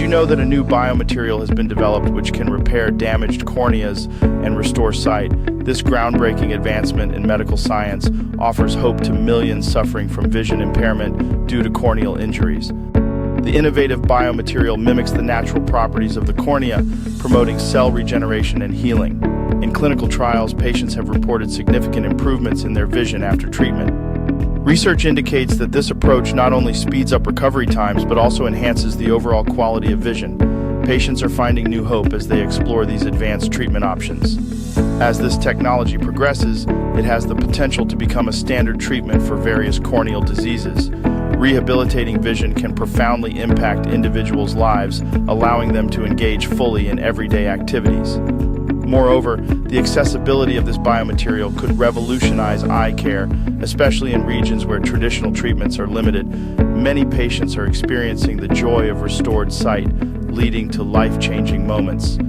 you know that a new biomaterial has been developed which can repair damaged corneas and restore sight? This groundbreaking advancement in medical science offers hope to millions suffering from vision impairment due to corneal injuries. The innovative biomaterial mimics the natural properties of the cornea, promoting cell regeneration and healing. In clinical trials, patients have reported significant improvements in their vision after treatment. Research indicates that this approach not only speeds up recovery times but also enhances the overall quality of vision. Patients are finding new hope as they explore these advanced treatment options. As this technology progresses, it has the potential to become a standard treatment for various corneal diseases. Rehabilitating vision can profoundly impact individuals' lives, allowing them to engage fully in everyday activities. Moreover, the accessibility of this biomaterial could revolutionize eye care, especially in regions where traditional treatments are limited. Many patients are experiencing the joy of restored sight, leading to life-changing moments.